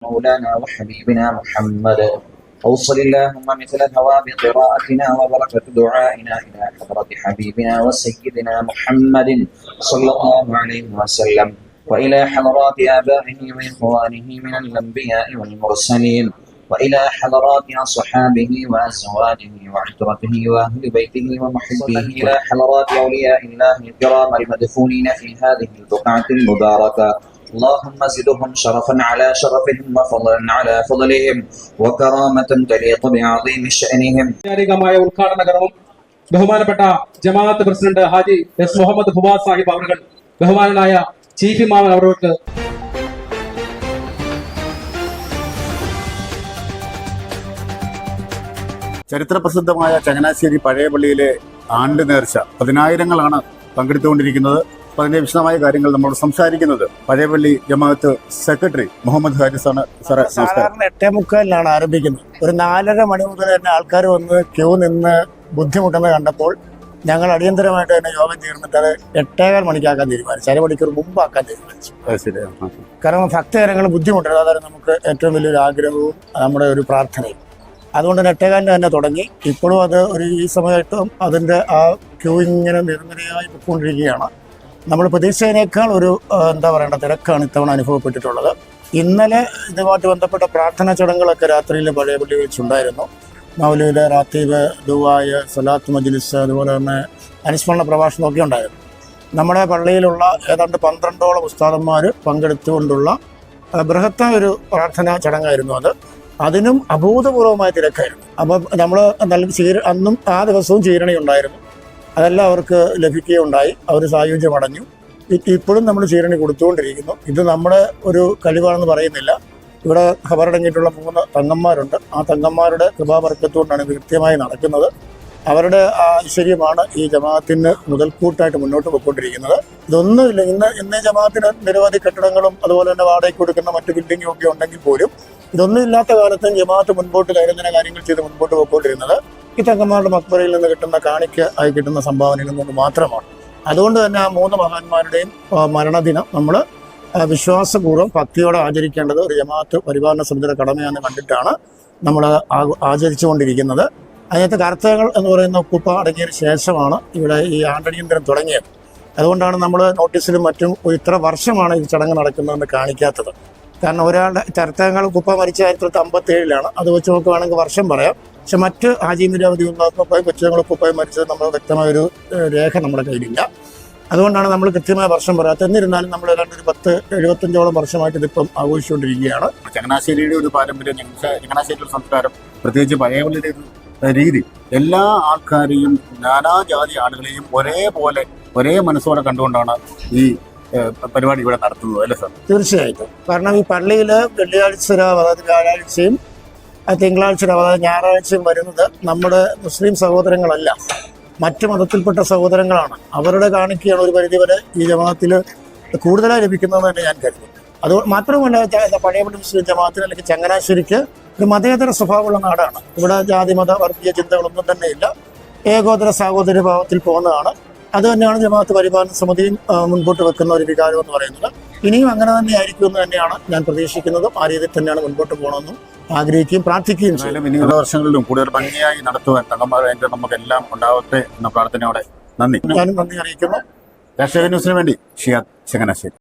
مولانا وحبيبنا محمد. أوصل اللهم مثل ثواب قراءتنا وبركة دعائنا إلى حضرة حبيبنا وسيدنا محمد صلى الله عليه وسلم، وإلى حضرات آبائه وإخوانه من الأنبياء والمرسلين، وإلى حضرات أصحابه وأزواجه وعترته وأهل بيته ومحبيه، إلى حضرات أولياء الله الكرام المدفونين في هذه البقعة المباركة. اللهم زدهم شرفا على شرفهم وفضلا على فضلهم وكرامة تليق بعظيم شأنهم. ഉദ്ഘാടന കർമ്മം ബഹുമാനപ്പെട്ട ജമാഅത്ത് പ്രസിഡന്റ് ഹാജി എസ് മുഹമ്മദ് ഫുവാദ് സാഹിബ് അവർ, ബഹുമാനനായ ചീഫ് ഇമാം അവർക്ക് ചരിത്രപ്രസിദ്ധമായ ചങ്ങനാശ്ശേരി പഴയ പള്ളിയിലെ ആണ്ട് നേർച്ച 10,000-ങ്ങളാണ് പങ്കെടുത്തുകൊണ്ടിരിക്കുന്നത്. അപ്പോൾ അതിന്റെ വിശദമായ കാര്യങ്ങൾ നമ്മൾ സംസാരിക്കുന്നത് പഴയപള്ളി ജമാഅത്ത് സെക്രട്ടറി മുഹമ്മദ് ഹാരിസാണ്. സാറേ, സാധാരണ 8:45 ആരംഭിക്കുന്നത്. ഒരു 4:30 മണി മുതൽ തന്നെ ആൾക്കാർ വന്ന് ക്യൂ നിന്ന് ബുദ്ധിമുട്ടെന്ന് കണ്ടപ്പോൾ ഞങ്ങൾ അടിയന്തരമായിട്ട് തന്നെ യോഗം ചേർന്നിട്ട് അത് 8:15 മണിക്കാക്കാൻ തീരുമാനിച്ചു. അരമണിക്കൂർ മുമ്പാക്കാൻ തീരുമാനിച്ചു. കാരണം ഭക്തജനങ്ങൾ ബുദ്ധിമുട്ടരുത്, അതാണ് നമുക്ക് ഏറ്റവും വലിയൊരു ആഗ്രഹവും നമ്മുടെ ഒരു പ്രാർത്ഥനയും. അതുകൊണ്ട് 8:15 തന്നെ തുടങ്ങി. ഇപ്പോഴും അത് ഈ സമയത്തും അതിൻ്റെ ആ ക്യൂ ഇങ്ങനെ നിരന്തരമായി പോയിക്കൊണ്ടിരിക്കുകയാണ്. നമ്മൾ പ്രതീക്ഷയേക്കാൾ ഒരു തിരക്കാണ് ഇത്തവണ അനുഭവപ്പെട്ടിട്ടുള്ളത്. ഇന്നലെ ഇതുമായിട്ട് ബന്ധപ്പെട്ട പ്രാർത്ഥനാ ചടങ്ങുകളൊക്കെ രാത്രിയിൽ പഴയപള്ളി വെച്ചുണ്ടായിരുന്നു. മൗലൂദ്, റാത്തീബ്, ദുആയ്, സ്വലാത്ത് മജ്ലിസ്, അതുപോലെ തന്നെ അനുസ്മരണ പ്രഭാഷണമൊക്കെ ഉണ്ടായിരുന്നു. നമ്മുടെ പള്ളിയിലുള്ള ഏതാണ്ട് 12ഓളം ഉസ്താദന്മാർ പങ്കെടുത്തുകൊണ്ടുള്ള ബൃഹത്തായ ഒരു പ്രാർത്ഥനാ ചടങ്ങായിരുന്നു അത്. അതിനും അഭൂതപൂർവമായ തിരക്കായിരുന്നു. അപ്പം നമ്മൾ അന്നും ആ ദിവസവും ചീരണി ഉണ്ടായിരുന്നു. അതെല്ലാം അവർക്ക് ലഭിക്കുകയുണ്ടായി. അവർ സായുജ്യമടഞ്ഞു. ഇപ്പോഴും നമ്മൾ ചീരണി കൊടുത്തുകൊണ്ടിരിക്കുന്നു. ഇത് നമ്മുടെ ഒരു കഴിവാണെന്ന് പറയുന്നില്ല. ഇവിടെ ഖബറടങ്ങിയിട്ടുള്ള 3 തങ്ങന്മാരുണ്ട്. ആ തങ്ങന്മാരുടെ കൃപാബർക്കത്തുകൊണ്ടാണ് ഇത് കൃത്യമായി നടക്കുന്നത്. അവരുടെ ഐശ്വര്യമാണ് ഈ ജമാഅത്തിന് മുതൽക്കൂട്ടായിട്ട് മുന്നോട്ട് പോയിക്കൊണ്ടിരിക്കുന്നത്. ഇതൊന്നുമില്ല. ഇന്ന് ജമാഅത്തിന് നിരവധി കെട്ടിടങ്ങളും അതുപോലെ തന്നെ വാടകയ്ക്ക് കൊടുക്കുന്ന മറ്റു ബിൽഡിങ്ങും ഒക്കെ ഉണ്ടെങ്കിൽ പോലും ഇതൊന്നും ഇല്ലാത്ത കാലത്തും ജമാഅത്ത് മുൻപോട്ട് ദൈനംദിന കാര്യങ്ങൾ ചെയ്ത് മുൻപോട്ട് പോയിക്കൊണ്ടിരുന്നത് ഈ തങ്ങന്മാരുടെ മക്ബറയിൽ നിന്ന് കിട്ടുന്ന കാണിക്ക് ആയി കിട്ടുന്ന സംഭാവനയിൽ നിന്ന് മാത്രമാണ്. അതുകൊണ്ട് തന്നെ ആ 3 മഹാന്മാരുടെയും മരണദിനം നമ്മൾ വിശ്വാസപൂർവ്വം ഭക്തിയോടെ ആചരിക്കേണ്ടത് ഒരു ജമാഅത്ത് പരിപാലന സമിതിയുടെ കടമയാണെന്ന് കണ്ടിട്ടാണ് നമ്മൾ ആചരിച്ചുകൊണ്ടിരിക്കുന്നത്. അതിനകത്ത് കർത്തവ്യങ്ങൾ എന്ന് പറയുന്ന കുപ്പ അടങ്ങിയതിന് ശേഷമാണ് ഇവിടെ ഈ ആണ്ടടിയന്തരം തുടങ്ങിയത്. അതുകൊണ്ടാണ് നമ്മൾ നോട്ടീസിലും മറ്റും ഇത്ര വർഷമാണ് ഈ ചടങ്ങ് നടക്കുന്നതെന്ന് കാണിക്കാത്തത്. കാരണം ഒരാളുടെ കർത്തവ്യങ്ങൾ കുപ്പ മരിച്ച 1957 അത് വെച്ച് നോക്കുകയാണെങ്കിൽ വർഷം പറയാം. പക്ഷെ മറ്റ് ഹാജി നിരവധി ഉപ്പായും കൊച്ചുങ്ങളുപ്പായും മരിച്ചത് നമ്മൾ വ്യക്തമായൊരു രേഖ നമ്മുടെ കയ്യിലില്ല. അതുകൊണ്ടാണ് നമ്മൾ കൃത്യമായ വർഷം പറയാത്തത്. എന്നിരുന്നാലും നമ്മൾ ഏതാണ്ട് ഒരു 10-75ഓളം വർഷമായിട്ട് ഇതിപ്പം ആഘോഷിച്ചുകൊണ്ടിരിക്കുകയാണ്. ചങ്ങനാശ്ശേരിയുടെ ഒരു പാരമ്പര്യം, ചങ്ങനാശ്ശേരിയുടെ സംസ്കാരം, പ്രത്യേകിച്ച് പഴയപള്ളിയുടെ ഒരു രീതി, എല്ലാ ആൾക്കാരെയും നാനാജാതി ആളുകളെയും ഒരേപോലെ ഒരേ മനസ്സോടെ കണ്ടുകൊണ്ടാണ് ഈ പരിപാടി ഇവിടെ നടത്തുന്നത്, അല്ലേ സാർ? തീർച്ചയായിട്ടും. കാരണം ഈ പള്ളിയിൽ വെള്ളിയാഴ്ച രാവ്, അതായത് വ്യാഴാഴ്ചയും തിങ്കളാഴ്ച രാവ്, അതായത് ഞായറാഴ്ചയും വരുന്നത് നമ്മുടെ മുസ്ലിം സഹോദരങ്ങളല്ല, മറ്റ് മതത്തിൽപ്പെട്ട സഹോദരങ്ങളാണ്. അവരുടെ കാണിക്കുകയാണ് ഒരു പരിധിവരെ ഈ ജമാഅത്തിൽ കൂടുതലായി ലഭിക്കുന്നതെന്ന് തന്നെ ഞാൻ കരുതുന്നു. അത് മാത്രമല്ല, പഴയപള്ളി മുസ്ലിം ജമാഅത്തിന് അല്ലെങ്കിൽ ചങ്ങനാശ്ശേരിക്ക് ഒരു മതേതര സ്വഭാവമുള്ള നാടാണ്. ഇവിടെ ജാതി മത വർഗീയ ചിന്തകളൊന്നും തന്നെ ഇല്ല. ഏകോദര സഹോദര ഭാവത്തിൽ പോകുന്നതാണ്. അത് തന്നെയാണ് ജമാഅത്ത് പരിപാലന സമിതിയും മുൻപോട്ട് വെക്കുന്ന ഒരു വികാരം എന്ന് പറയുന്നത്. ഇനിയും അങ്ങനെ തന്നെ ആയിരിക്കുമെന്ന് തന്നെയാണ് ഞാൻ പ്രതീക്ഷിക്കുന്നതും. ആ രീതിയിൽ തന്നെയാണ് മുൻപോട്ട് പോകണമെന്നും ആഗ്രഹിക്കുകയും പ്രാർത്ഥിക്കുകയും ചെയ്യും. ഇനിയുള്ള വർഷങ്ങളിലും കൂടുതൽ ഭംഗിയായി നടത്തുവാൻ തങ്ങന്മാരായിട്ട് നമുക്കെല്ലാം ഉണ്ടാവട്ടെ എന്ന പ്രാർത്ഥനയോടെ നന്ദി. ഞാനും നന്ദി അറിയിക്കുന്നു. രാഷ്ട്രീയ ന്യൂസിന് വേണ്ടി ഷിയാദ് ചങ്ങനാശ്ശേരി.